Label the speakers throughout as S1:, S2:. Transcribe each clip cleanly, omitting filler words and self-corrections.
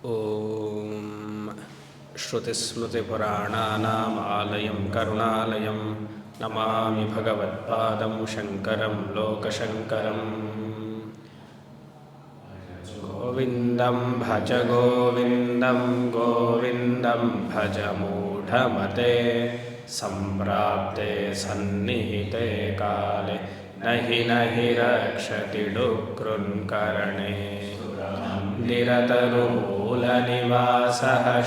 S1: ಓಂ ಶ್ರುತಿಸ್ಮೃತಿಪುರಾಣಾನಾಂ ಆಲಯಂ ಕರುಣಾಲಯಂ ನಮಾಮಿ ಭಗವತ್ಪಾದಂ ಶಂಕರಂ ಲೋಕಶಂಕರಂ. ಗೋವಿಂದಂ ಭಜ ಗೋವಿಂದಂ ಗೋವಿಂದಂ ಭಜ ಮೂಢಮತೆ ಸಂಪ್ರಾಪ್ತೆ ಸನ್ನಿಹಿತೆ ಕಾಲೆ ನಹಿ ರಕ್ಷತಿ ಡುಕೃನ್ಕರಣೆ. ನಿರತರುಮೂಲನಿವಾಸಃ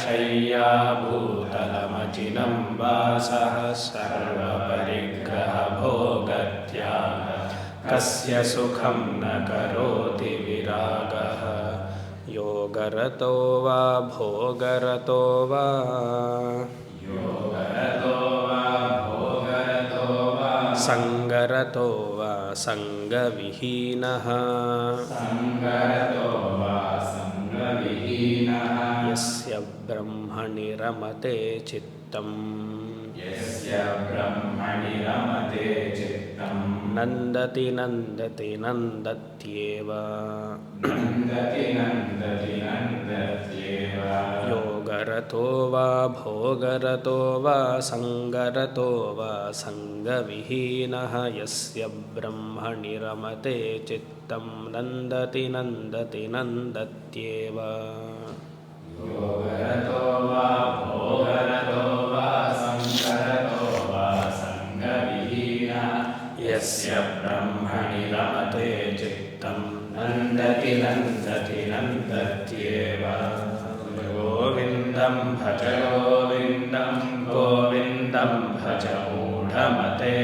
S1: ಶಯ್ಯಾಭೂತಲಮಚಿನಂ ವಾಸಃ ಸರ್ವಪರಿಗ್ರಹಭೋಗತ್ಯಾಗ ಕಸ್ಯ ಸುಖಂ ನ ಕರೋತಿ ವಿರಾಗಃ. ಯೋಗರತೋ ವಾ ಭೋಗರತೋ ವಾ ಸಂಗರತೋ ವಾ ಸಂಗವಿಹೀನಃ. ಯಸ್ಯ ಬ್ರಹ್ಮಣಿ ರಮತೆ ಚಿತ್ತಂ ನಂದತಿ ನಂದತಿ ನಂದತ್ಯೇವ. ಯೋಗರತೋ ವಾ ಭೋಗರತೋ ವಾ ಸಂಗರತೋ ವಾ ಸಂಗವಿಹೀನಃ. ಯಸ್ಯ ಬ್ರಹ್ಮಣಿ ರಮತೆ ಚಿತ್ತಂ ನಂದತಿ ನಂದತಿ ನಂದತ್ಯೇವ.
S2: ಯೋಗರತೋ ವಾ ಭೋಗರತೋ ವಾ ಸಂಗರತೋ ವಾ ಸಂಗವಿಹೀನಃ. ಯಸ್ಯ ಬ್ರಹ್ಮಣಿ ರಮತೆ ಚಿತ್ತಂ ನಂದತಿ ನಂದತಿ ನಂದತ್ಯೇವ. ಗೋವಿಂದಂ ಭಜ ಗೋವಿಂದಂ ಗೋವಿಂದಂ ಭಜ ಮೂಢಮತೆ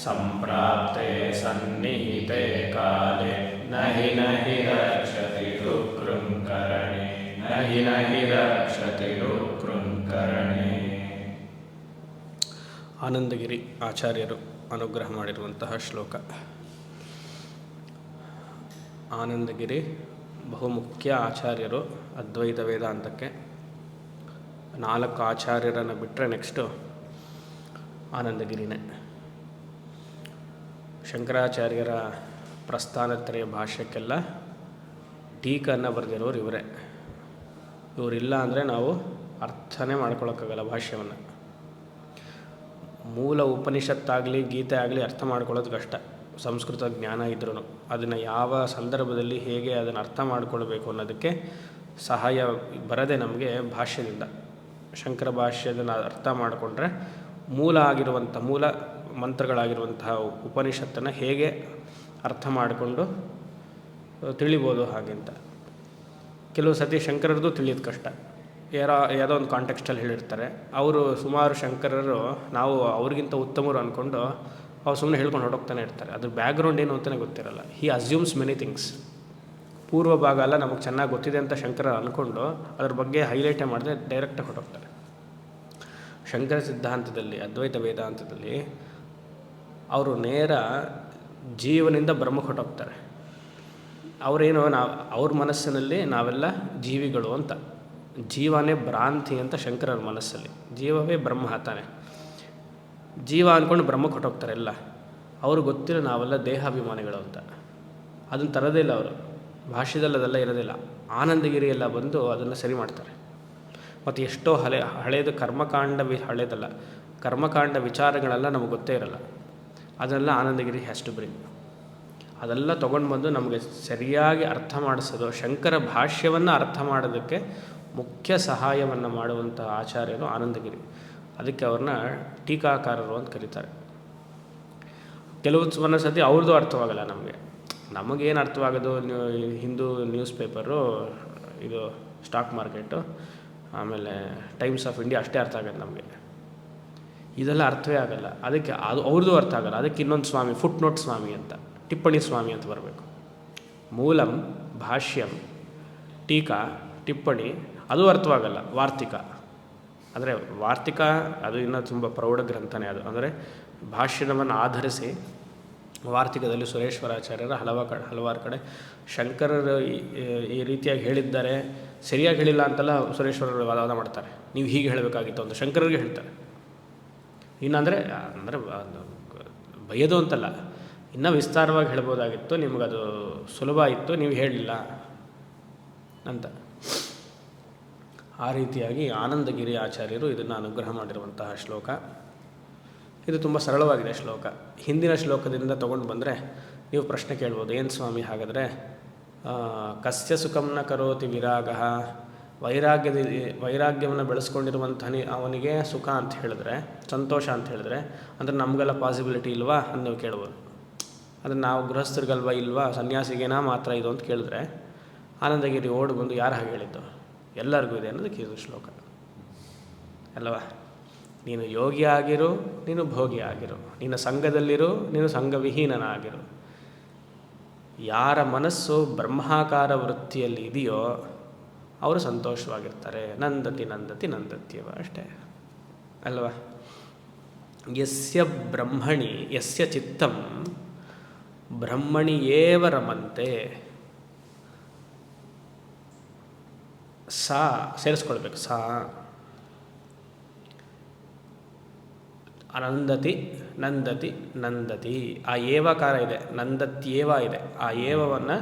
S2: ಸಂಪ್ರಾಪ್ತೆ ಸನ್ನಿಹಿತೆ ಕಾಲೆ ನಹಿ ರಕ್ಷತಿ ಡುಕೃನ್ಕರಣೆ. ನಹಿ ರಕ್ಷತಿ ಡುಕೃನ್ಕರಣೆ.
S1: ಆನಂದಗಿರಿ ಆಚಾರ್ಯರು ಅನುಗ್ರಹ ಮಾಡಿರುವಂತಹ ಶ್ಲೋಕ. ಆನಂದಗಿರಿ ಬಹುಮುಖ್ಯ ಆಚಾರ್ಯರು ಅದ್ವೈತ ವೇದಾಂತಕ್ಕೆ. 4 ಆಚಾರ್ಯರನ್ನು ಬಿಟ್ಟರೆ ನೆಕ್ಸ್ಟು ಆನಂದಗಿರಿನೇ. ಶಂಕರಾಚಾರ್ಯರ ಪ್ರಸ್ಥಾನತ್ರಯ ಭಾಷ್ಯಕ್ಕೆಲ್ಲ ಟೀಕನ್ನು ಬರೆದಿರೋರು ಇವರೇ. ಇವರಿಲ್ಲ ಅಂದರೆ ನಾವು ಅರ್ಥನೇ ಮಾಡ್ಕೊಳಕ್ಕಾಗಲ್ಲ ಭಾಷ್ಯವನ್ನು. ಮೂಲ ಉಪನಿಷತ್ತಾಗಲಿ ಗೀತೆ ಆಗಲಿ ಅರ್ಥ ಮಾಡ್ಕೊಳ್ಳೋದು ಕಷ್ಟ, ಸಂಸ್ಕೃತ ಜ್ಞಾನ ಇದ್ರೂ. ಅದನ್ನು ಯಾವ ಸಂದರ್ಭದಲ್ಲಿ ಹೇಗೆ ಅದನ್ನು ಅರ್ಥ ಮಾಡಿಕೊಳ್ಬೇಕು ಅನ್ನೋದಕ್ಕೆ ಸಹಾಯ ಬರದೆ ನಮಗೆ ಭಾಷ್ಯದಿಂದ. ಶಂಕರ ಭಾಷ್ಯದನ್ನು ಅರ್ಥ ಮಾಡಿಕೊಂಡ್ರೆ ಮೂಲ ಮಂತ್ರಗಳಾಗಿರುವಂತಹ ಉಪನಿಷತ್ತನ್ನು ಹೇಗೆ ಅರ್ಥ ಮಾಡಿಕೊಂಡು ತಿಳಿಬೋದು ಹಾಗೆಂತ. ಕೆಲವು ಸತಿ ಶಂಕರರದು ತಿಳಿಯೋದು ಕಷ್ಟ. ಯಾವುದೋ ಒಂದು ಕಾಂಟೆಕ್ಸ್ಟಲ್ಲಿ ಹೇಳಿರ್ತಾರೆ. ಅವರು ಸುಮಾರು ಶಂಕರರು ನಾವು ಅವ್ರಿಗಿಂತ ಉತ್ತಮರು ಅಂದ್ಕೊಂಡು ಅವ್ರು ಸುಮ್ಮನೆ ಹೇಳ್ಕೊಂಡು ಹೊರಟೋಗ್ತಾನೆ ಇರ್ತಾರೆ. ಅದ್ರ ಬ್ಯಾಕ್ಗ್ರೌಂಡ್ ಏನು ಅಂತಲೇ ಗೊತ್ತಿರಲ್ಲ. ಹಿ ಅಸ್ಯೂಮ್ಸ್ ಮೆನಿ ಥಿಂಗ್ಸ್. ಪೂರ್ವ ಭಾಗ ಎಲ್ಲ ನಮಗೆ ಚೆನ್ನಾಗಿ ಗೊತ್ತಿದೆ ಅಂತ ಶಂಕರ ಅಂದ್ಕೊಂಡು ಅದ್ರ ಬಗ್ಗೆ ಹೈಲೈಟೇ ಮಾಡದೆ ಡೈರೆಕ್ಟಾಗಿ ಹೊರಟೋಗ್ತಾರೆ. ಶಂಕರ ಸಿದ್ಧಾಂತದಲ್ಲಿ, ಅದ್ವೈತ ವೇದಾಂತದಲ್ಲಿ ಅವರು ನೇರ ಜೀವನಿಂದ ಬ್ರಹ್ಮಕ್ಕೆ ಹೊರಟೋಗ್ತಾರೆ. ಅವರೇನೋ ಅವ್ರ ಮನಸ್ಸಿನಲ್ಲಿ ನಾವೆಲ್ಲ ಜೀವಿಗಳು ಅಂತ, ಜೀವನೇ ಭ್ರಾಂತಿ ಅಂತ ಶಂಕರರ ಮನಸ್ಸಲ್ಲಿ. ಜೀವವೇ ಬ್ರಹ್ಮ ತಾನೆ, ಜೀವ ಅಂದ್ಕೊಂಡು ಬ್ರಹ್ಮಕ್ಕೆ ಹೊರಟೋಗ್ತಾರೆ ಎಲ್ಲ. ಅವ್ರಿಗೆ ಗೊತ್ತಿಲ್ಲ ನಾವೆಲ್ಲ ದೇಹಾಭಿಮಾನಿಗಳು ಅಂತ. ಅದನ್ನು ತರೋದೇ ಇಲ್ಲ ಅವರು. ಭಾಷ್ಯದಲ್ಲಿ ಅದೆಲ್ಲ ಇರೋದಿಲ್ಲ. ಆನಂದಗಿರಿ ಎಲ್ಲ ಬಂದು ಅದನ್ನು ಸರಿ ಮಾಡ್ತಾರೆ. ಮತ್ತು ಎಷ್ಟೋ ಹಳೆಯದು ಹಳೇದಲ್ಲ, ಕರ್ಮಕಾಂಡ ವಿಚಾರಗಳೆಲ್ಲ ನಮಗೆ ಗೊತ್ತೇ ಇರಲ್ಲ. ಅದೆಲ್ಲ ಆನಂದಗಿರಿ ಹ್ಯಾಸ್ ಟು ಬ್ರಿಂಗ್. ಅದೆಲ್ಲ ತೊಗೊಂಡು ಬಂದು ನಮಗೆ ಸರಿಯಾಗಿ ಅರ್ಥ ಮಾಡಿಸೋದು, ಶಂಕರ ಭಾಷ್ಯವನ್ನು ಅರ್ಥ ಮಾಡೋದಕ್ಕೆ ಮುಖ್ಯ ಸಹಾಯವನ್ನು ಮಾಡುವಂಥ ಆಚಾರ್ಯರು ಆನಂದಗಿರಿ. ಅದಕ್ಕೆ ಅವ್ರನ್ನ ಟೀಕಾಕಾರರು ಅಂತ ಕರೀತಾರೆ. ಕೆಲವು ಸತಿ ಅವ್ರದ್ದು ಅರ್ಥವಾಗಲ್ಲ ನಮಗೆ. ನಮಗೇನು ಅರ್ಥವಾಗೋದು, ಹಿಂದೂ ನ್ಯೂಸ್ ಪೇಪರು, ಇದು ಸ್ಟಾಕ್ ಮಾರ್ಕೆಟು, ಆಮೇಲೆ ಟೈಮ್ಸ್ ಆಫ್ ಇಂಡಿಯಾ ಅಷ್ಟೇ ಅರ್ಥ ಆಗೋದು ನಮಗೆ. ಇದೆಲ್ಲ ಅರ್ಥವೇ ಆಗಲ್ಲ. ಅದಕ್ಕೆ ಅದು ಅವ್ರದ್ದು ಅರ್ಥ ಆಗಲ್ಲ. ಅದಕ್ಕೆ ಇನ್ನೊಂದು ಸ್ವಾಮಿ, ಫುಟ್ ನೋಟ್ ಸ್ವಾಮಿ ಅಂತ, ಟಿಪ್ಪಣಿ ಸ್ವಾಮಿ ಅಂತ ಬರಬೇಕು. ಮೂಲಂ, ಭಾಷ್ಯಂ, ಟೀಕಾ, ಟಿಪ್ಪಣಿ ಅದು ಅರ್ಥವಾಗಲ್ಲ. ವಾರ್ತಿಕ ಅಂದರೆ ವಾರ್ತಿಕ ಅದು ಇನ್ನೂ ತುಂಬ ಪ್ರೌಢ ಗ್ರಂಥನೇ ಅದು. ಅಂದರೆ ಭಾಷ್ಯವನ್ನು ಆಧರಿಸಿ ವಾರ್ತಿಕದಲ್ಲಿ ಸುರೇಶ್ವರಾಚಾರ್ಯರ ಹಲವಾರು ಕಡೆ ಶಂಕರರು ಈ ರೀತಿಯಾಗಿ ಹೇಳಿದ್ದಾರೆ, ಸರಿಯಾಗಿ ಹೇಳಿಲ್ಲ ಅಂತೆಲ್ಲ ಸುರೇಶ್ವರರು ವಾದ ಮಾಡ್ತಾರೆ. ನೀವು ಹೀಗೆ ಹೇಳಬೇಕಾಗಿತ್ತು ಅಂತ ಶಂಕರರಿಗೆ ಹೇಳ್ತಾರೆ. ಇನ್ನಂದರೆ ಬೈಯೋದು ಅಂತಲ್ಲ, ಇನ್ನೂ ವಿಸ್ತಾರವಾಗಿ ಹೇಳ್ಬೋದಾಗಿತ್ತು, ನಿಮಗದು ಸುಲಭ ಇತ್ತು, ನೀವು ಹೇಳಲಿಲ್ಲ ಅಂತ. ಆ ರೀತಿಯಾಗಿ ಆನಂದಗಿರಿ ಆಚಾರ್ಯರು ಇದನ್ನು ಅನುಗ್ರಹ ಮಾಡಿರುವಂತಹ ಶ್ಲೋಕ. ಇದು ತುಂಬ ಸರಳವಾಗಿದೆ ಶ್ಲೋಕ. ಹಿಂದಿನ ಶ್ಲೋಕದಿಂದ ತೊಗೊಂಡು ಬಂದರೆ ನೀವು ಪ್ರಶ್ನೆ ಕೇಳ್ಬೋದು, ಏನು ಸ್ವಾಮಿ ಹಾಗಾದರೆ ಕಸ್ಯ ಸುಖಂನ ಕರೋತಿ ವಿರಾಗ, ವೈರಾಗ್ಯವನ್ನು ಬೆಳೆಸ್ಕೊಂಡಿರುವಂತಹ ಅವನಿಗೆ ಸುಖ ಅಂತ ಹೇಳಿದ್ರೆ, ಸಂತೋಷ ಅಂತ ಹೇಳಿದ್ರೆ, ಅಂದರೆ ನಮಗೆಲ್ಲ ಪಾಸಿಬಿಲಿಟಿ ಇಲ್ವಾ ಅಂತ ನೀವು ಕೇಳ್ಬೋದು. ಅಂದರೆ ನಾವು ಗೃಹಸ್ಥರಿಗಲ್ವಾ ಇಲ್ವಾ, ಸನ್ಯಾಸಿಗೇನಾ ಮಾತ್ರ ಇದು ಅಂತ ಕೇಳಿದ್ರೆ ಆನಂದಗಿರಿ ಓಡಿ ಬಂದು ಯಾರು ಹಾಗೆ ಹೇಳಿದ್ದು, ಎಲ್ಲರಿಗೂ ಇದೆ ಅನ್ನೋದಕ್ಕೆ ಇದು ಶ್ಲೋಕ ಅಲ್ಲವಾ. ನೀನು ಯೋಗಿ ಆಗಿರು, ನೀನು ಭೋಗಿ ಆಗಿರು, ನೀನು ಸಂಘದಲ್ಲಿರು, ನೀನು ಸಂಘವಿಹೀನನಾಗಿರು. ಯಾರ ಮನಸ್ಸು ಬ್ರಹ್ಮಾಕಾರ ವೃತ್ತಿಯಲ್ಲಿ ಇದೆಯೋ ಅವರು ಸಂತೋಷವಾಗಿರ್ತಾರೆ. ನಂದತಿ ನಂದತಿ ನಂದತ್ಯವ ಅಷ್ಟೇ ಅಲ್ವಾ. ಯಸ್ಯ ಬ್ರಹ್ಮಣಿ ಯಸ್ಯ ಚಿತ್ತಂ ಬ್ರಹ್ಮಣಿ ಏವ ರಮಂತೆ, ಸಾ ಸೇರಿಸ್ಕೊಳ್ಬೇಕು, ಸಾ ನಂದತಿ ನಂದತಿ ನಂದತಿ. ಆ ಏವಕಾರ ಇದೆ, ನಂದತ್ಯೇವ ಇದೆ. ಆ ಏವವನ್ನು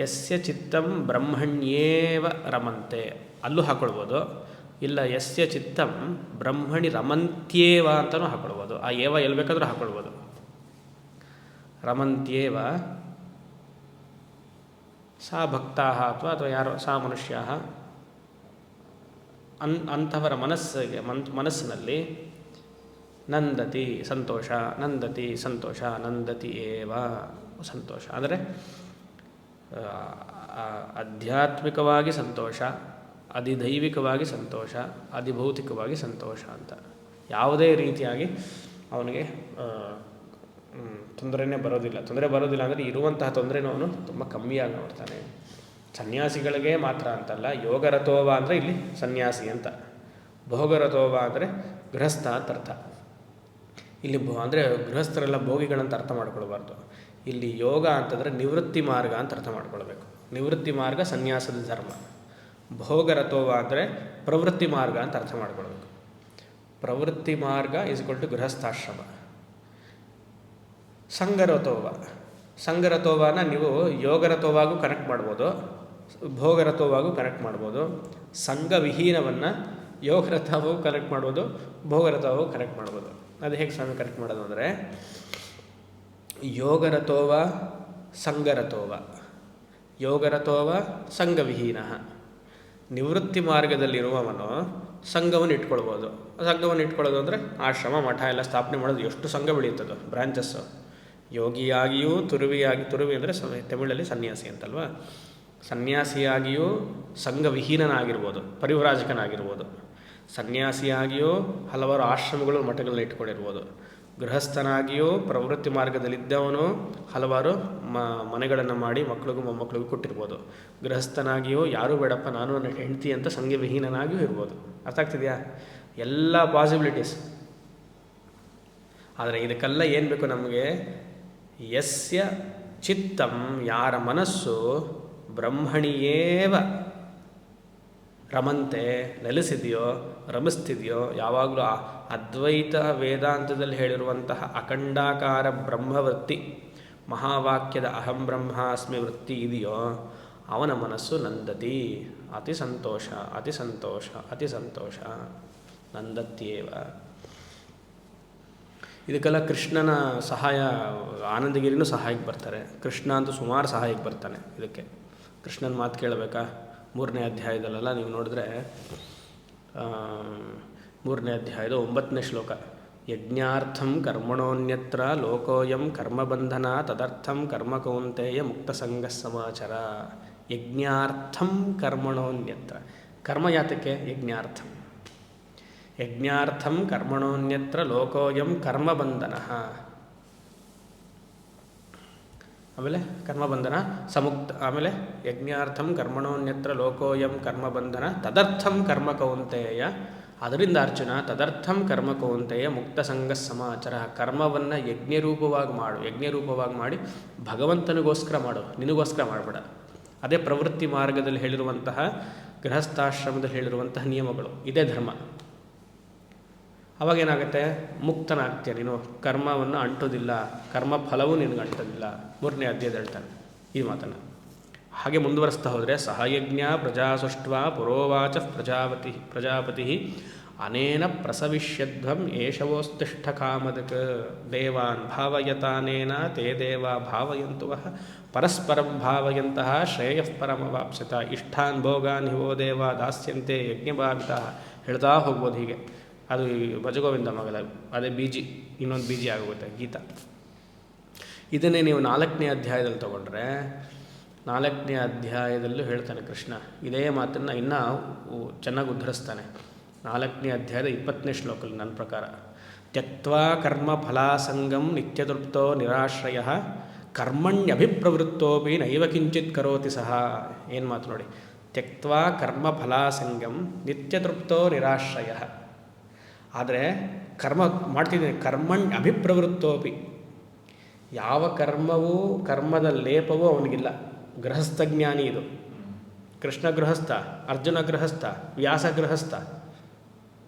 S1: ಯಸ್ಯ ಚಿತ್ತಂ ಬ್ರಹ್ಮಣ್ಯೇವ ರಮಂತೆ ಅಲ್ಲೂ ಹಾಕ್ಕೊಳ್ಬೋದು, ಇಲ್ಲ ಯಸ್ಯ ಚಿತ್ತಂ ಬ್ರಹ್ಮಣಿ ರಮಂತ್ಯೇವ ಅಂತಲೂ ಹಾಕ್ಕೊಳ್ಬೋದು. ಆ ಏವ ಎಲ್ಲಿ ಬೇಕಾದರೂ ಹಾಕ್ಕೊಳ್ಬೋದು. ರಮಂತ್ಯೇವ ಸಾ ಭಕ್ತಾ ಅಥವಾ ಯಾರೋ ಸಾ ಮನುಷ್ಯ ಅಂಥವರ ಮನಸ್ಸಿನಲ್ಲಿ ನಂದತಿ ಸಂತೋಷ, ನಂದತಿ ಸಂತೋಷ, ನಂದತಿ ಏವ ಸಂತೋಷ. ಅಂದರೆ ಆಧ್ಯಾತ್ಮಿಕವಾಗಿ ಸಂತೋಷ, ಅಧಿದೈವಿಕವಾಗಿ ಸಂತೋಷ, ಅಧಿಭೌತಿಕವಾಗಿ ಸಂತೋಷ ಅಂತ ಯಾವುದೇ ರೀತಿಯಾಗಿ ಅವನಿಗೆ ತೊಂದರೆನೇ ಬರೋದಿಲ್ಲ. ತೊಂದರೆ ಬರೋದಿಲ್ಲ ಅಂದರೆ ಇರುವಂತಹ ತೊಂದರೆನೂ ಅವನು ತುಂಬ ಕಮ್ಮಿಯಾಗಿ ನೋಡ್ತಾನೆ. ಸನ್ಯಾಸಿಗಳಿಗೆ ಮಾತ್ರ ಅಂತಲ್ಲ, ಯೋಗರತೋವ ಅಂದರೆ ಇಲ್ಲಿ ಸನ್ಯಾಸಿ ಅಂತ, ಭೋಗರತೋವ ಅಂದರೆ ಗೃಹಸ್ಥ ಅಂತ ಅರ್ಥ. ಇಲ್ಲಿ ಅಂದರೆ ಗೃಹಸ್ಥರೆಲ್ಲ ಭೋಗಿಗಳಂತ ಅರ್ಥ ಮಾಡ್ಕೊಳ್ಬಾರ್ದು. ಇಲ್ಲಿ ಯೋಗ ಅಂತಂದರೆ ನಿವೃತ್ತಿ ಮಾರ್ಗ ಅಂತ ಅರ್ಥ ಮಾಡ್ಕೊಳ್ಬೇಕು. ನಿವೃತ್ತಿ ಮಾರ್ಗ ಸನ್ಯಾಸದ ಧರ್ಮ. ಭೋಗರತೋವ ಅಂದರೆ ಪ್ರವೃತ್ತಿ ಮಾರ್ಗ ಅಂತ ಅರ್ಥ ಮಾಡ್ಕೊಳ್ಬೇಕು. ಪ್ರವೃತ್ತಿ ಮಾರ್ಗ = ಗೃಹಸ್ಥಾಶ್ರಮ. ಸಂಘರತೋವನ ನೀವು ಯೋಗರತೋವಾಗೂ ಕನೆಕ್ಟ್ ಮಾಡ್ಬೋದು, ಭೋಗರತೋವಾಗೂ ಕನೆಕ್ಟ್ ಮಾಡ್ಬೋದು. ಸಂಘವಿಹೀನವನ್ನು ಯೋಗರಥವೂ ಕನೆಕ್ಟ್ ಮಾಡ್ಬೋದು, ಭೋಗರಥವೂ ಕನೆಕ್ಟ್ ಮಾಡ್ಬೋದು. ಅದು ಹೇಗೆ ಸ್ವಾಮಿ ಕನೆಕ್ಟ್ ಮಾಡೋದು ಅಂದರೆ, ಯೋಗರತೋವ ಸಂಘರತೋವ, ಯೋಗರತೋವ ಸಂಘವಿಹೀನ. ನಿವೃತ್ತಿ ಮಾರ್ಗದಲ್ಲಿರುವವನು ಸಂಘವನ್ನು ಇಟ್ಕೊಳ್ಬೋದು. ಸಂಘವನ್ನು ಇಟ್ಕೊಳ್ಳೋದು ಅಂದರೆ ಆಶ್ರಮ ಮಠ ಎಲ್ಲ ಸ್ಥಾಪನೆ ಮಾಡೋದು. ಎಷ್ಟು ಸಂಘ ಬೆಳೆಯುತ್ತದೋ ಬ್ರಾಂಚಸ್ಸು. ಯೋಗಿಯಾಗಿಯೂ ತುರುವಿ ಅಂದರೆ ತಮಿಳಲ್ಲಿ ಸನ್ಯಾಸಿ ಅಂತಲ್ವ. ಸನ್ಯಾಸಿಯಾಗಿಯೂ ಸಂಘವಿಹೀನನಾಗಿರ್ಬೋದು, ಪರಿವ್ರಾಜಕನಾಗಿರ್ಬೋದು. ಸನ್ಯಾಸಿಯಾಗಿಯೂ ಹಲವಾರು ಆಶ್ರಮಗಳು ಮಠಗಳನ್ನ ಇಟ್ಕೊಂಡಿರ್ಬೋದು. ಗೃಹಸ್ಥನಾಗಿಯೂ ಪ್ರವೃತ್ತಿ ಮಾರ್ಗದಲ್ಲಿದ್ದವನು ಹಲವಾರು ಮನೆಗಳನ್ನು ಮಾಡಿ ಮಕ್ಕಳಿಗೂ ಮೊಮ್ಮಕ್ಕಳಿಗೂ ಕೊಟ್ಟಿರ್ಬೋದು. ಗೃಹಸ್ಥನಾಗಿಯೂ ಯಾರೂ ಬೇಡಪ್ಪ ನಾನು ನನ್ನ ಹೆಂಡತಿ ಅಂತ ಸಂಘವಿಹೀನನಾಗಿಯೂ ಇರ್ಬೋದು. ಅರ್ಥ ಆಗ್ತಿದೆಯಾ? ಎಲ್ಲ ಪಾಸಿಬಿಲಿಟೀಸ್. ಆದರೆ ಇದಕ್ಕೆಲ್ಲ ಏನು ಬೇಕು ನಮಗೆ? ಯಸ್ಯ ಚಿತ್ತಂ, ಯಾರ ಮನಸ್ಸು ಬ್ರಹ್ಮಣಿಯೇವ ರಮಂತೆ ನೆಲೆಸಿದೆಯೋ, ರಮಿಸ್ತಿದೆಯೋ, ಯಾವಾಗಲೂ ಅದ್ವೈತ ವೇದಾಂತದಲ್ಲಿ ಹೇಳಿರುವಂತಹ ಅಖಂಡಾಕಾರ ಬ್ರಹ್ಮವೃತ್ತಿ, ಮಹಾವಾಕ್ಯದ ಅಹಂ ಬ್ರಹ್ಮಾಸ್ಮಿ ವೃತ್ತಿ ಇದೆಯೋ ಅವನ ಮನಸ್ಸು ನಂದತಿ, ಅತಿ ಸಂತೋಷ, ಅತಿ ಸಂತೋಷ, ಅತಿ ಸಂತೋಷ, ನಂದತ್ಯೇವ. ಇದಕ್ಕೆಲ್ಲ ಕೃಷ್ಣನ ಸಹಾಯ, ಆನಂದಗಿರಿನೂ ಸಹಾಯಕ್ಕೆ ಬರ್ತಾರೆ. ಕೃಷ್ಣ ಅಂತೂ ಸುಮಾರು ಸಹಾಯಕ್ಕೆ ಬರ್ತಾನೆ ಇದಕ್ಕೆ. ಕೃಷ್ಣನ ಮಾತು ಕೇಳಬೇಕಾ? 3ನೇ ಅಧ್ಯಾಯದಲ್ಲೆಲ್ಲ ನೀವು ನೋಡಿದ್ರೆ 3ನೇ ಅಧ್ಯಾಯದ 9ನೇ ಶ್ಲೋಕ, ಯಜ್ಞಾರ್ಥಂ ಕರ್ಮಣೋನ್ಯತ್ರ ಲೋಕೋಯಂ ಕರ್ಮಬಂಧನ ತದರ್ಥಂ ಕರ್ಮ ಕೌಂತೆಯ ಮುಕ್ತಸಂಗ ಸಮಾಚಾರ. ಯಜ್ಞಾರ್ಥಂ ಕರ್ಮಣೋನ್ಯತ್ರ, ಕರ್ಮ ಯಾತಕ್ಕೆ? ಯಜ್ಞಾರ್ಥಂ. ಯಜ್ಞಾರ್ಥಂ ಕರ್ಮಣೋನ್ಯತ್ರ ಲೋಕೋಯಂ ಕರ್ಮಬಂಧನ. ಆಮೇಲೆ ಕರ್ಮಬಂಧನ ಸಮುಕ್ತ. ಆಮೇಲೆ ಯಜ್ಞಾರ್ಥಂ ಕರ್ಮಣೋನ್ಯತ್ರ ಲೋಕೋಯಂ ಕರ್ಮಬಂಧನ ತದರ್ಥಂ ಕರ್ಮ ಕೌಂತೆಯ. ಅದರಿಂದ ಅರ್ಜುನ ತದರ್ಥಂ ಕರ್ಮ ಕೌಂತೆಯ ಮುಕ್ತಸಂಗ ಸಮಾಚಾರ. ಕರ್ಮವನ್ನು ಯಜ್ಞರೂಪವಾಗಿ ಮಾಡು, ಯಜ್ಞರೂಪವಾಗಿ ಮಾಡಿ ಭಗವಂತನಿಗೋಸ್ಕರ ಮಾಡು, ನಿನಗೋಸ್ಕರ ಮಾಡಬೇಡ. ಅದೇ ಪ್ರವೃತ್ತಿ ಮಾರ್ಗದಲ್ಲಿ ಹೇಳಿರುವಂತಹ, ಗೃಹಸ್ಥಾಶ್ರಮದಲ್ಲಿ ಹೇಳಿರುವಂತಹ ನಿಯಮಗಳು. ಇದೇ ಧರ್ಮ. ಅವಾಗೇನಾಗುತ್ತೆ? ಮುಕ್ತನಾಗ್ತೀಯ ನೀನು. ಕರ್ಮವನ್ನು ಅಂಟೋದಿಲ್ಲ, ಕರ್ಮ ಫಲವೂ ನಿನಗೆ ಅಂಟೋದಿಲ್ಲ. 3ನೇ ಅಧ್ಯಾಯದಲ್ಲಿ ಹೇಳ್ತಾನೆ ಈ ಮಾತನ್ನು. ಹಾಗೆ ಮುಂದುವರಿಸ್ತಾ ಹೋದರೆ ಸಹಯಜ್ಞ ಪ್ರಜಾ ಸೃಷ್ಟ್ವಾ ಪುರೋವಾಚ ಪ್ರಜಾಪತಿ ಅನೇನ ಪ್ರಸವಿಷ್ಯಧ್ವಂ ಏಷವೋಸ್ತಿಷ್ಠ ಕಾಮದಕ್ ದೇವಾನ್ ಭಾವಯತಾನೇನ ತೇ ದೇವ ಭಾವಯಂತು ವಃ ಪರಸ್ಪರಂ ಭಾವಯಂತಹ ಶ್ರೇಯಃ ಪರಮವಾಪ್ಸ್ಯತ ಇಷ್ಟಾನ್ ಭೋಗಾನ್ ಹಿವೋ ದೇವ ದಾಸ್ಯಂತೆ ಯಜ್ಞಭಾವಿತ ಹೇಳ್ತಾ ಹೋಗ್ಬೋದು. ಹೀಗೆ ಅದು ಭಜಗೋವಿಂದ ಮಗಲ ಅದೇ ಬೀಜಿ, ಇನ್ನೊಂದು ಬೀಜಿ ಆಗೋಗುತ್ತೆ ಗೀತಾ. ಇದನ್ನೇ ನೀವು 4ನೇ ಅಧ್ಯಾಯದಲ್ಲಿ ತಗೊಂಡ್ರೆ 4ನೇ ಅಧ್ಯಾಯದಲ್ಲೂ ಹೇಳ್ತಾನೆ ಕೃಷ್ಣ ಇದೇ ಮಾತನ್ನು ಇನ್ನೂ ಚೆನ್ನಾಗಿ ಉದ್ಧರಿಸ್ತಾನೆ. 4ನೇ ಅಧ್ಯಾಯದ 20ನೇ ಶ್ಲೋಕಲ್ಲಿ ನನ್ನ ಪ್ರಕಾರ ತ್ಯಕ್ತ್ವಾ ಕರ್ಮ ಫಲಾಸಂಗಂ ನಿತ್ಯತೃಪ್ತೋ ನಿರಾಶ್ರಯ ಕರ್ಮಣ್ಯಭಿಪ್ರವೃತ್ತೋಪಿ ನೈವ ಕಿಂಚಿತ್ ಕರೋತಿ ಸಹ. ಏನು ಮಾತು ನೋಡಿ, ತ್ಯಕ್ತ್ವಾ ಕರ್ಮ ಫಲಾಸಂಗಂ ನಿತ್ಯತೃಪ್ತೋ ನಿರಾಶ್ರಯ. ಆದರೆ ಕರ್ಮ ಮಾಡ್ತಿದ್ದೀನಿ, ಕರ್ಮಣ್ಯಭಿಪ್ರವೃತ್ತೋಪಿ, ಯಾವ ಕರ್ಮವೂ ಕರ್ಮದ ಲೇಪವೂ ಅವನಿಗಿಲ್ಲ. ಗೃಹಸ್ಥ ಜ್ಞಾನಿ ಇದು. ಕೃಷ್ಣ ಗೃಹಸ್ಥ, ಅರ್ಜುನ ಗೃಹಸ್ಥ, ವ್ಯಾಸ ಗೃಹಸ್ಥ,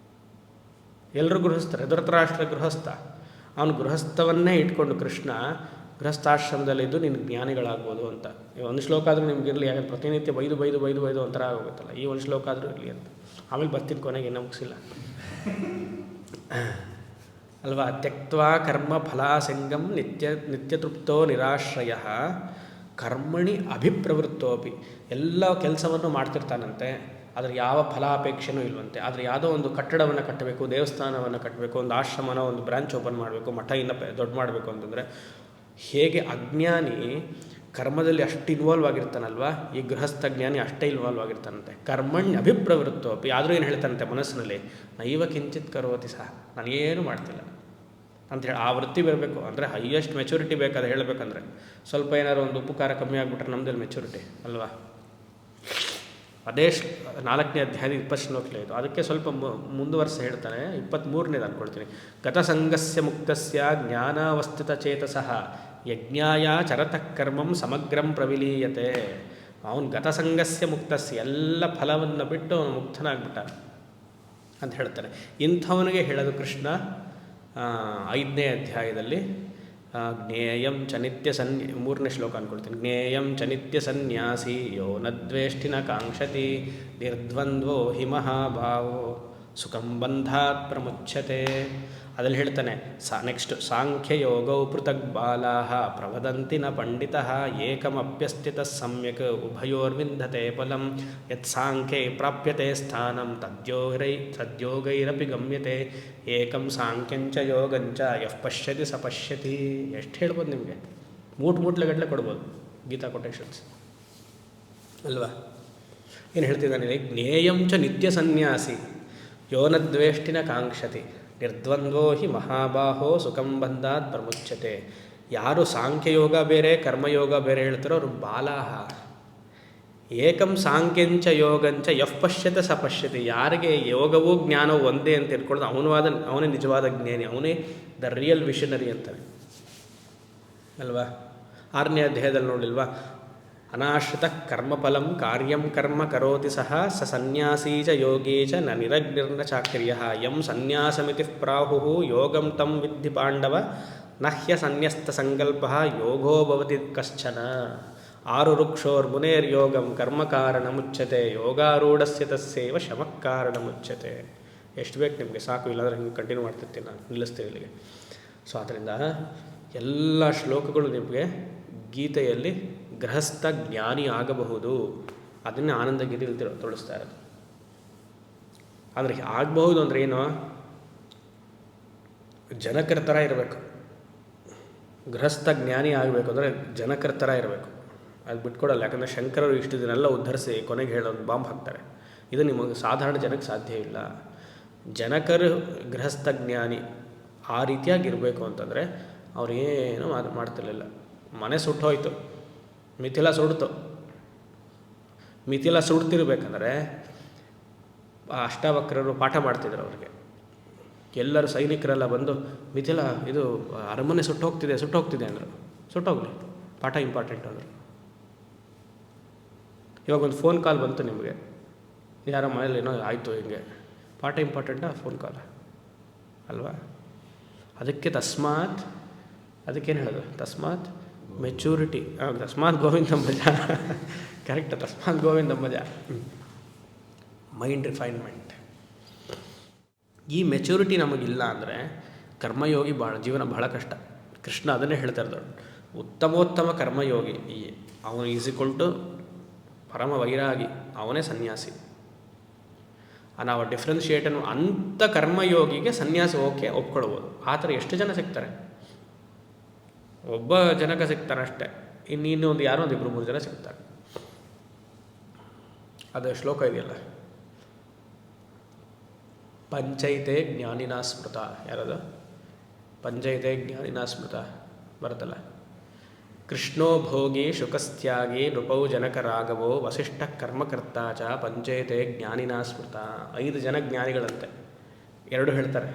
S1: ಎಲ್ಲರೂ ಗೃಹಸ್ಥರು. ಧೃತರಾಷ್ಟ್ರ ಗೃಹಸ್ಥ. ಅವನು ಗೃಹಸ್ಥವನ್ನೇ ಇಟ್ಕೊಂಡು ಕೃಷ್ಣ ಗೃಹಸ್ಥಾಶ್ರಮದಲ್ಲಿದ್ದು ನಿನ್ನ ಜ್ಞಾನಿಗಳಾಗ್ಬೋದು ಅಂತ. ಒಂದು ಶ್ಲೋಕ ಆದರೂ ನಿಮಗಿರಲಿ, ಯಾಕಂದ್ರೆ ಪ್ರತಿನಿತ್ಯ ಬೈದು ಒಂಥರ ಆಗೋಗುತ್ತಲ್ಲ. ಈ ಒಂದು ಶ್ಲೋಕ ಆದರೂ ಇರಲಿ ಅಂತ. ಆಮೇಲೆ ಬರ್ತೀನಿ, ಕೊನೆಗೆ ಇನ್ನೂ ಮುಗಿಸಿಲ್ಲ ಅಲ್ವಾ. ತ್ಯಕ್ತ್ವಾ ಕರ್ಮ ಫಲಾಸಂಗಂ ನಿತ್ಯತೃಪ್ತೋ ನಿರಾಶ್ರಯ ಕರ್ಮಣಿ ಅಭಿಪ್ರವೃತ್ತೋಪಿ. ಎಲ್ಲ ಕೆಲಸವನ್ನು ಮಾಡ್ತಿರ್ತಾನಂತೆ, ಆದರೆ ಯಾವ ಫಲಾಪೇಕ್ಷೆನೂ ಇಲ್ವಂತೆ. ಆದರೆ ಯಾವುದೋ ಒಂದು ಕಟ್ಟಡವನ್ನು ಕಟ್ಟಬೇಕು, ದೇವಸ್ಥಾನವನ್ನು ಕಟ್ಟಬೇಕು, ಒಂದು ಆಶ್ರಮನ ಒಂದು ಬ್ರಾಂಚ್ ಓಪನ್ ಮಾಡಬೇಕು, ಮಠ ಇನ್ನೂ ದೊಡ್ಡ ಮಾಡಬೇಕು ಅಂತಂದರೆ, ಹೇಗೆ ಅಜ್ಞಾನಿ ಕರ್ಮದಲ್ಲಿ ಅಷ್ಟು ಇನ್ವಾಲ್ವ್ ಆಗಿರ್ತಾನಲ್ವ, ಈ ಗೃಹಸ್ಥ ಜ್ಞಾನಿ ಅಷ್ಟೇ ಇನ್ವಾಲ್ವ್ ಆಗಿರ್ತಾನಂತೆ. ಕರ್ಮಣ್ಯ ಅಭಿಪ್ರವೃತ್ತೋಪಿ. ಆದರೂ ಏನು ಹೇಳ್ತಾನಂತೆ ಮನಸ್ಸಿನಲ್ಲಿ, ನೈವ ಕಿಂಚಿತ್ ಕರೋತಿ ಸಹ, ನಾನೇನು ಮಾಡ್ತಿಲ್ಲ ಅಂಥೇಳಿ ಆ ವೃತ್ತಿ ಬರಬೇಕು. ಅಂದರೆ ಹೈಯೆಸ್ಟ್ ಮೆಚುರಿಟಿ ಬೇಕಾದ್ರೆ ಹೇಳಬೇಕಂದ್ರೆ, ಸ್ವಲ್ಪ ಏನಾದ್ರು ಒಂದು ಉಪ್ಪು ಖಾರ ಕಮ್ಮಿ ಆಗಿಬಿಟ್ರೆ ನಮ್ಮದಲ್ಲಿ ಮೆಚುರಿಟಿ ಅಲ್ವಾ. ಅದೇ 4ನೇ ಅಧ್ಯಾಯದ 20 ಶ್ಲೋಕಲೇ ಇದು. ಅದಕ್ಕೆ ಸ್ವಲ್ಪ ಮುಂದುವರೆಸಿ ಹೇಳ್ತಾನೆ. 23ನೇದು ಅಂದ್ಕೊಳ್ತೀನಿ. ಗತಸಂಗಸ್ಯ ಮುಕ್ತಸ್ಯ ಜ್ಞಾನಾವಸ್ಥಿತ ಚೇತಸಃ ಯಜ್ಞಾಯ ಚರತಃ ಕರ್ಮಂ ಸಮಗ್ರಂ ಪ್ರವಿಲೀಯತೆ. ಅವನು ಗತಸಂಗಸ್ಯ ಮುಕ್ತಸ್ಯ, ಎಲ್ಲ ಫಲವನ್ನು ಬಿಟ್ಟು ಅವನು ಮುಕ್ತನಾಗ್ಬಿಟ್ಟ ಅಂತ ಹೇಳ್ತಾನೆ. ಇಂಥವನಿಗೆ ಹೇಳೋದು ಕೃಷ್ಣ 5ನೇ ಅಧ್ಯಾಯದಲ್ಲಿ ಜ್ಞೇಯಂ ಚ ನಿತ್ಯ 3ನೇ ಶ್ಲೋಕ ಅಂದ್ಕೊಳ್ತೀನಿ. ಜ್ಞೇಯಂ ಚ ನಿತ್ಯ ಸನ್ಯಾಸಿ ಯೋ ನ ದ್ವೇಷ್ಟಿ ನ ಕಾಂಕ್ಷತಿ ನಿರ್ದ್ವಂದ್ವೋ ಹಿ ಮಹಾಭಾವೋ ಸುಖಂ ಬಂಧಾತ್ ಪ್ರಮುಚ್ಯತೆ. ಅದಲ್ಲಿ ಹೇಳ್ತಾನೆ ನೆಕ್ಸ್ಟ್ ಸಾಂಖ್ಯಯೋಗೌ ಪೃಥಗ್ ಬಾಲಾಃ ಪ್ರವದಂತಿ ನ ಪಂಡಿತಃ ಏಕಮಪ್ಯಸ್ಥಿತಃ ಸಮ್ಯಕ್ ಉಭಯೋರ್ವಿಂಧತೆ ಫಲಂ ಯತ್ ಸಾಂಖ್ಯೇ ಪ್ರಾಪ್ಯತೆ ಸ್ಥಾನಂ ತದ್ಯೋಗೈರಪಿ ಗಮ್ಯತೆ ಏಕಂ ಸಾಂಖ್ಯಂಚ ಯೋಗಂಚ ಯಃ ಪಶ್ಯತಿ ಸ ಪಶ್ಯತಿ. ಎಷ್ಟು ಹೇಳ್ಬೋದು ನಿಮಗೆ, ಮೂಟ್ಲೆಗಟ್ಟಲೆ ಕೊಡ್ಬೋದು ಗೀತಾ ಕೊಟೇಶನ್ಸ್ ಅಲ್ವಾ. ಏನು ಹೇಳ್ತಿದ್ದಾನೆ, ಜ್ಞೇಯಂ ಚ ನಿತ್ಯ ಸನ್ಯಾಸಿ ಯೋ ನ ದ್ವೇಷ್ಟಿನ ಕಾಂಕ್ಷತಿ ನಿರ್ದ್ವಂದ್ವೋ ಹಿ ಮಹಾಬಾಹೋ ಸುಖಂ ಬಂಧಾತ್ ಪ್ರಮುಚ್ಯತೆ. ಯಾರು ಸಾಂಖ್ಯಯೋಗ ಬೇರೆ ಕರ್ಮಯೋಗ ಬೇರೆ ಹೇಳ್ತಾರೋ ಅವರು ಬಾಲಾಹ. ಏಕಂ ಸಾಂಖ್ಯಂಚ ಯೋಗಂಚ ಯಃ ಪಶ್ಯತೆ ಸ ಪಶ್ಯತಿ. ಯಾರಿಗೆ ಯೋಗವೂ ಜ್ಞಾನವೂ ಒಂದೇ ಅಂತ ತಿಳ್ಕೊಳ್ಳೋದು ಅವನೇ ನಿಜವಾದ ಜ್ಞಾನಿ, ಅವನೇ ದ ರಿಯಲ್ ವಿಷನರಿ ಅಂತಾರೆ ಅಲ್ವಾ. 6ನೇ ಅಧ್ಯಾಯದಲ್ಲಿ ನೋಡಿಲ್ವಾ, ಅನಾಶ್ರಿತ ಕರ್ಮಫಲಂ ಕಾರ್ಯಂ ಕರ್ಮ ಕರೋತಿ ಸಹ ಸ ಸನ್ಯಾಸೀ ಚ ಯೋಗೀ ಚ ನ ನಿರಗ್ನಿರ್ನ ಚಾಕ್ರಿಯಃ ಯಂ ಸನ್ಯಾಸಮಿತಿ ಪ್ರಾಹುಃ ಯೋಗಂ ತಂ ವಿದ್ಧಿ ಪಾಂಡವ ನಹ್ಯ ಸನ್ಯಸ್ತ ಸಂಕಲ್ಪಃ ಯೋಗೋ ಭವತಿ ಕಶ್ಚನ. 6 ಋಕ್ಷೋರ್ಮುನೇರ್ಯೋಗಂ ಕರ್ಮಕಾರಣಮುಚ್ಯತೆ ಯೋಗಾರೂಢಸ್ಯ ತಸ್ಯೈವ ಶಮಃಕಾರಣಮುಚ್ಯತೆ. ಎಷ್ಟು ಬೇಕು ನಿಮಗೆ, ಸಾಕು, ಇಲ್ಲಾಂದರೆ ಹಿಂಗೆ ಕಂಟಿನ್ಯೂ ಮಾಡ್ತಿರ್ತೀನಿ ನಾನು, ನಿಲ್ಲಿಸ್ತೀನಿ ಇಲ್ಲಿಗೆ. ಸೊ ಆದ್ದರಿಂದ ಎಲ್ಲ ಶ್ಲೋಕಗಳು ನಿಮಗೆ ಗೀತೆಯಲ್ಲಿ ಗೃಹಸ್ಥ ಜ್ಞಾನಿ ಆಗಬಹುದು, ಅದನ್ನೇ ಆನಂದಗಿರಿಯಲ್ಲಿ ತೋರಿಸ್ತಾ ಇರೋದು. ಆದರೆ ಆಗಬಹುದು ಅಂದರೆ ಏನು, ಜನಕರ ಥರ ಇರಬೇಕು. ಗೃಹಸ್ಥ ಜ್ಞಾನಿ ಆಗಬೇಕು ಅಂದರೆ ಜನಕರ ಥರ ಇರಬೇಕು. ಅದು ಬಿಟ್ಕೊಡಲ್ಲ. ಯಾಕಂದರೆ ಶಂಕರರು ಇಷ್ಟು ದಿನೆಲ್ಲ ಉದ್ಧರಿಸಿ ಕೊನೆಗೆ ಹೇಳೋದು ಬಾಂಬ್ ಹಾಕ್ತಾರೆ. ಇದು ನಿಮಗೆ ಸಾಧಾರಣ ಜನಕ್ಕೆ ಸಾಧ್ಯ ಇಲ್ಲ. ಜನಕರು ಗೃಹಸ್ಥ ಜ್ಞಾನಿ ಆ ರೀತಿಯಾಗಿರಬೇಕು ಅಂತಂದರೆ ಅವ್ರೇನೂ ಮಾಡ್ತಿರ್ಲಿಲ್ಲ. ಮನೆ ಸುಟ್ಟೋಯ್ತು, ಮಿಥಿಲ ಸುಡ್ತು. ಮಿಥಿಲ ಸುಡ್ತಿರ್ಬೇಕಂದ್ರೆ ಅಷ್ಟಾವಕ್ರರು ಪಾಠ ಮಾಡ್ತಿದ್ರು ಅವ್ರಿಗೆ. ಎಲ್ಲರೂ ಸೈನಿಕರೆಲ್ಲ ಬಂದು ಮಿಥಿಲ ಇದು ಅರಮನೆ ಸುಟ್ಟೋಗ್ತಿದೆ ಅಂದರು. ಸುಟ್ಟೋಗ್ಲಿ, ಪಾಠ ಇಂಪಾರ್ಟೆಂಟ್ ಅಂದರು. ಇವಾಗ ಒಂದು ಫೋನ್ ಕಾಲ್ ಬಂತು ನಿಮಗೆ, ಯಾರೋ ಮನೇಲಿ ಏನೋ ಆಯಿತು, ಹಿಂಗೆ ಪಾಠ ಇಂಪಾರ್ಟೆಂಟಾ ಫೋನ್ ಕಾಲ್ ಅಲ್ವಾ. ಅದಕ್ಕೇನು ಹೇಳೋದು, ತಸ್ಮಾತ್ ಮೆಚೂರಿಟಿ. ತಸ್ಮಾತ್ ಗೋವಿಂದಂ ಭಜ. ಕರೆಕ್ಟ್, ತಸ್ಮಾತ್ ಗೋವಿಂದಂ ಭಜ. Mind refinement. ಈ ಮೆಚೂರಿಟಿ ನಮಗಿಲ್ಲ ಅಂದರೆ ಕರ್ಮಯೋಗಿ ಜೀವನ ಬಹಳ ಕಷ್ಟ. ಕೃಷ್ಣ ಅದನ್ನೇ ಹೇಳ್ತಾ ಇರೋದು, ಉತ್ತಮೋತ್ತಮ ಕರ್ಮಯೋಗಿ ಅವನು ಈಸಿಕೊಂಡು ಪರಮ ವೈರಾಗಿ, ಅವನೇ ಸನ್ಯಾಸಿ. ನಾವು ಡಿಫ್ರೆನ್ಷಿಯೇಟನ್ನು ಅಂಥ ಕರ್ಮಯೋಗಿಗೆ ಸನ್ಯಾಸಿ ಓಕೆ ಒಪ್ಕೊಳ್ಬೋದು. ಆ ಥರ ಎಷ್ಟು ಜನ ಸಿಗ್ತಾರೆ? ಒಬ್ಬ ಜನಕ ಸಿಗ್ತಾರೆ ಅಷ್ಟೇ. ಇನ್ನೂ ಯಾರೋ ಒಂದು 2-3 ಜನ ಸಿಗ್ತಾರೆ. ಅದು ಶ್ಲೋಕ ಇದೆಯಲ್ಲ, ಪಂಚೈತೆ ಜ್ಞಾನಿನಾ ಸ್ಮೃತ. ಯಾರದು? ಪಂಚೈತೆ ಜ್ಞಾನಿನಾ ಸ್ಮೃತ ಬರುತ್ತಲ್ಲ. ಕೃಷ್ಣೋ ಭೋಗಿ ಶುಕಸ್ತ್ಯಾಗಿ ನೃಪೌ ಜನಕ ರಾಘವೋ ವಸಿಷ್ಠ ಕರ್ಮಕರ್ತ ಚ ಪಂಚೈತೆ ಜ್ಞಾನಿನಾ ಸ್ಮೃತ. 5 ಜನ ಜ್ಞಾನಿಗಳಂತೆ. 2 ಹೇಳ್ತಾರೆ,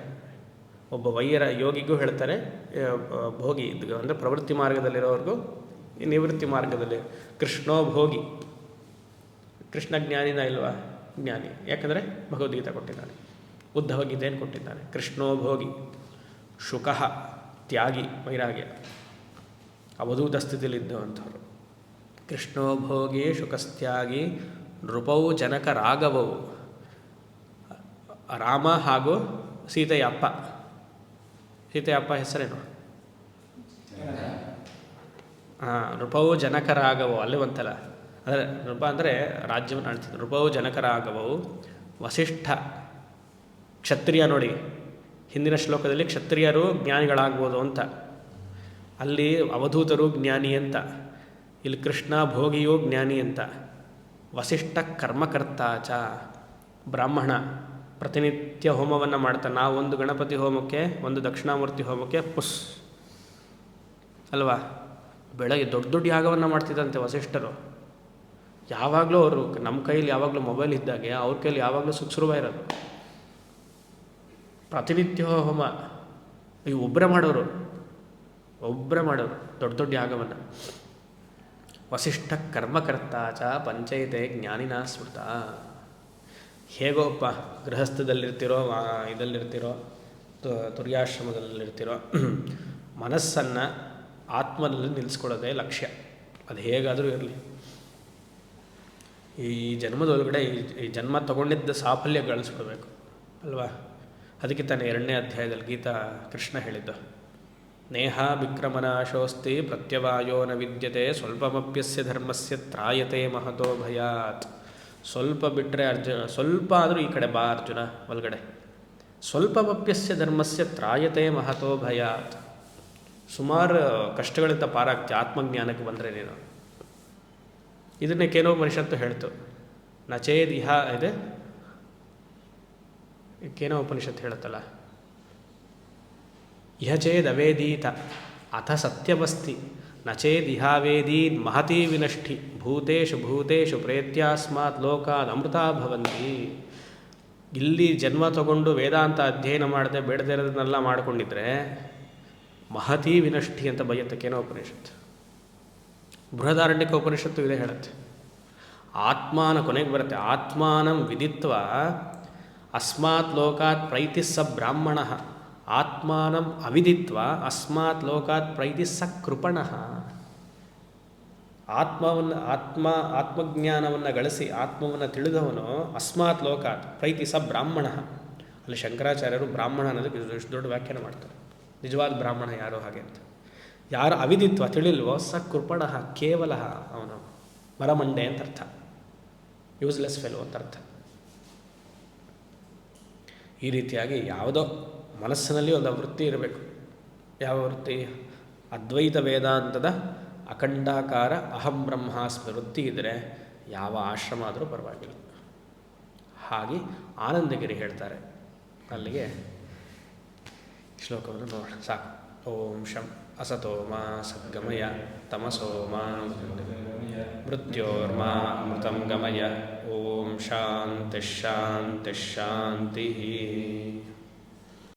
S1: ಒಬ್ಬ ವೈಯರ ಯೋಗಿಗೂ ಹೇಳ್ತಾರೆ, ಭೋಗಿ ಅಂದರೆ ಪ್ರವೃತ್ತಿ ಮಾರ್ಗದಲ್ಲಿರೋರಿಗೂ, ನಿವೃತ್ತಿ ಮಾರ್ಗದಲ್ಲಿ. ಕೃಷ್ಣೋ ಭೋಗಿ, ಕೃಷ್ಣ ಜ್ಞಾನಿನ ಇಲ್ವಾ? ಜ್ಞಾನಿ. ಯಾಕಂದರೆ ಭಗವದ್ಗೀತೆ ಕೊಟ್ಟಿದ್ದಾನೆ, ಉದ್ಧವ ಗೀತೆಯನ್ನು ಕೊಟ್ಟಿದ್ದಾನೆ. ಕೃಷ್ಣೋ ಭೋಗಿ. ಶುಕಃ ತ್ಯಾಗಿ, ವೈರಾಗ್ಯ, ಅವಧೂತ ಸ್ಥಿತಿಯಲ್ಲಿದ್ದವಂಥವ್ರು. ಕೃಷ್ಣೋ ಭೋಗಿ ಶುಕಸ್ತ್ಯಾಗಿ ನೃಪೌ ಜನಕ ರಾಘವವು. ರಾಮ ಹಾಗೂ ಸೀತೆಯ ಅಪ್ಪ. ಸೀತೆಯ ಅಪ್ಪ ಹೆಸರೇನು? ನೃಪೌ ಜನಕ ರಾಘವವು. ಅಲ್ಲಿ ಬಂತಲ್ಲ, ಅಂದರೆ ನೃಪ ಅಂದರೆ ರಾಜ್ಯವನ್ನು ಆಳ್ತಿದ್ರು. ನೃಪೌ ಜನಕ ರಾಘವವು ವಸಿಷ್ಠ ಕ್ಷತ್ರಿಯ. ನೋಡಿ, ಹಿಂದಿನ ಶ್ಲೋಕದಲ್ಲಿ ಕ್ಷತ್ರಿಯರು ಜ್ಞಾನಿಗಳಾಗ್ಬೋದು ಅಂತ, ಅಲ್ಲಿ ಅವಧೂತರು ಜ್ಞಾನಿ ಅಂತ, ಇಲ್ಲಿ ಕೃಷ್ಣ ಭೋಗಿಯೋ ಜ್ಞಾನಿ ಅಂತ. ವಸಿಷ್ಠ ಕರ್ಮಕರ್ತ ಚ, ಬ್ರಾಹ್ಮಣ, ಪ್ರತಿನಿತ್ಯ ಹೋಮವನ್ನು ಮಾಡ್ತಾನೆ. ನಾವು ಒಂದು ಗಣಪತಿ ಹೋಮಕ್ಕೆ, ಒಂದು ದಕ್ಷಿಣಾಮೂರ್ತಿ ಹೋಮಕ್ಕೆ ಅಲ್ವಾ, ಬೆಳಗ್ಗೆ ದೊಡ್ಡ ಯಾಗವನ್ನು ಮಾಡ್ತಿದ್ದಂತೆ ವಸಿಷ್ಠರು. ಯಾವಾಗಲೂ ಅವರು, ನಮ್ಮ ಕೈಲಿ ಯಾವಾಗಲೂ ಮೊಬೈಲ್ ಇದ್ದಾಗೆ ಅವ್ರ ಕೈಲಿ ಯಾವಾಗಲೂ ಸುಖಸುರುವ ಇರೋದು. ಪ್ರತಿನಿತ್ಯ ಹೋಮ ಒಬ್ಬರೇ ಮಾಡೋರು ದೊಡ್ಡ ಯಾಗವನ್ನು. ವಸಿಷ್ಠ ಕರ್ಮಕರ್ತ ಚ ಪಂಚೈತೆ ಜ್ಞಾನಿನಾ ಸ್ಮೃತ. ಹೇಗೋಪ್ಪ, ಗೃಹಸ್ಥದಲ್ಲಿರ್ತಿರೋ, ಇದಲ್ಲಿರ್ತಿರೋ, ತುರ್ಯಾಶ್ರಮದಲ್ಲಿರ್ತಿರೋ, ಮನಸ್ಸನ್ನು ಆತ್ಮನಲ್ಲಿ ನಿಲ್ಲಿಸ್ಕೊಳ್ಳೋದೇ ಲಕ್ಷ್ಯ. ಅದು ಹೇಗಾದರೂ ಇರಲಿ, ಈ ಜನ್ಮದೊಳಗಡೆ ಈ ಜನ್ಮ ತಗೊಂಡಿದ್ದ ಸಾಫಲ್ಯ ಗಳಿಸ್ಬಿಡ್ಬೇಕು ಅಲ್ವಾ. ಅದಕ್ಕೆ ತಾನೇ 2ನೇ ಅಧ್ಯಾಯದಲ್ಲಿ ಗೀತಾ ಕೃಷ್ಣ ಹೇಳಿದ್ದು, ನೇಹ ವಿಕ್ರಮನಾಶೋಸ್ತಿ ಪ್ರತ್ಯವಾಯೋ ನ ವಿದ್ಯತೆ ಸ್ವಲ್ಪಮಪ್ಯಸ್ಯ ಧರ್ಮಸ್ಯ ತ್ರಾಯತೆ ಮಹತೋ ಭಯಾತ್. ಸ್ವಲ್ಪ ಬಿಟ್ಟರೆ ಸ್ವಲ್ಪ ಆದರೂ ಈ ಕಡೆ ಬಾ ಅರ್ಜುನ, ಒಳಗಡೆ. ಸ್ವಲ್ಪಮಪ್ಯಸ್ಯ ಧರ್ಮಸ್ಯ ತ್ರಾಯತೆ ಮಹತೋ ಭಯಾತ್. ಸುಮಾರು ಕಷ್ಟಗಳಿಂದ ಪಾರಾಗ್ತಿ ಆತ್ಮಜ್ಞಾನಕ್ಕೆ ಬಂದರೆ ನೀನು. ಇದನ್ನೇ ಕೇನೋಪನಿಷತ್ತು ಹೇಳ್ತು. ನಚೇದ್ ಇಹ ಇದೆ, ಕೇನೋಪನಿಷತ್ತು ಹೇಳುತ್ತಲ್ಲ, ಇಹ ಚೇದ್ ಅವೇದೀತ ಅಥ ಸತ್ಯವಸ್ತಿ ನಚೇದ್ ಇಹಾವೇದೀನ್ ಮಹತೀ ವಿನಷ್ಟಿ ಭೂತೇಶು ಭೂತೇಶು ಪ್ರೇತ್ಯಾಸ್ಮಾತ್ ಲೋಕಾದ್ ಅಮೃತಾ ಭವಂತಿ. ಇಲ್ಲಿ ಜನ್ಮ ತಗೊಂಡು ವೇದಾಂತ ಅಧ್ಯಯನ ಮಾಡದೆ ಬೇಡದೇ ಇರೋದನ್ನೆಲ್ಲ ಮಾಡಿಕೊಂಡಿದ್ರೆ ಮಹತೀ ವಿನಷ್ಟಿ ಅಂತ ಬೈಯುತ್ತೆ ಕೇನೋಪನಿಷತ್ತು. ಬೃಹದಾರಣ್ಯಕ ಉಪನಿಷತ್ತು ಇದೇ ಹೇಳುತ್ತೆ. ಆತ್ಮಾನ ಕೊನೆಗೆ ಬರುತ್ತೆ, ಆತ್ಮಾನಂ ವಿದಿತ್ವ ಅಸ್ಮಾತ್ ಲೋಕಾತ್ ಪ್ರೈತಿ ಸ ಬ್ರಾಹ್ಮಣ, ಆತ್ಮಾನಂ ಅವಿದಿತ್ವ ಅಸ್ಮಾತ್ ಲೋಕಾತ್ ಪ್ರೈತಿ ಸ ಕೃಪಣ. ಆತ್ಮಜ್ಞಾನವನ್ನು ಗಳಿಸಿ ಆತ್ಮವನ್ನು ತಿಳಿದವನು ಅಸ್ಮಾತ್ ಲೋಕಾತ್ ಪ್ರೈತಿ ಸ ಬ್ರಾಹ್ಮಣ. ಅಲ್ಲಿ ಶಂಕರಾಚಾರ್ಯರು ಬ್ರಾಹ್ಮಣ ಅನ್ನೋದಕ್ಕೆ ಎಷ್ಟು ದೊಡ್ಡ ವ್ಯಾಖ್ಯಾನ ಮಾಡ್ತಾರೆ. ನಿಜವಾದ ಬ್ರಾಹ್ಮಣ ಯಾರೋ ಹಾಗೆ ಅಂತ. ಯಾರು ಅವಿದಿತ್ವ ತಿಳಿಲ್ವೋ ಸ ಕೃಪಣ, ಕೇವಲ ಅವನು ಮರಮಂಡೆ ಅಂತ ಅರ್ಥ, ಯೂಸ್ಲೆಸ್ ಫೆಲೋ ಅಂತ ಅರ್ಥ. ಈ ರೀತಿಯಾಗಿ ಯಾವುದೋ ಮನಸ್ಸಿನಲ್ಲಿ ಒಂದು ವೃತ್ತಿ ಇರಬೇಕು. ಯಾವ ವೃತ್ತಿ? ಅದ್ವೈತ ವೇದಾಂತದ ಅಖಂಡಾಕಾರ ಅಹಂ ಬ್ರಹ್ಮಾಸ್ಮಿ ವೃತ್ತಿ ಇದ್ದರೆ ಯಾವ ಆಶ್ರಮ ಆದರೂ ಪರವಾಗಿಲ್ಲ. ಹಾಗೆ ಆನಂದಗಿರಿ ಹೇಳ್ತಾರೆ. ಅಲ್ಲಿಗೆ ಶ್ಲೋಕವನ್ನು ನೋಡೋಣ, ಸಾಕು. ಓಂ ಶಂ ಅಸತೋ ಮಾ ಸದ್ಗಮಯ ತಮಸೋ ಮಾ ಮೃತ್ಯೋರ್ಮಾ ಅಮೃತಂ ಗಮಯ. ಓಂ ಶಾಂತಿ ಶಾಂತಿ ಶಾಂತಿ.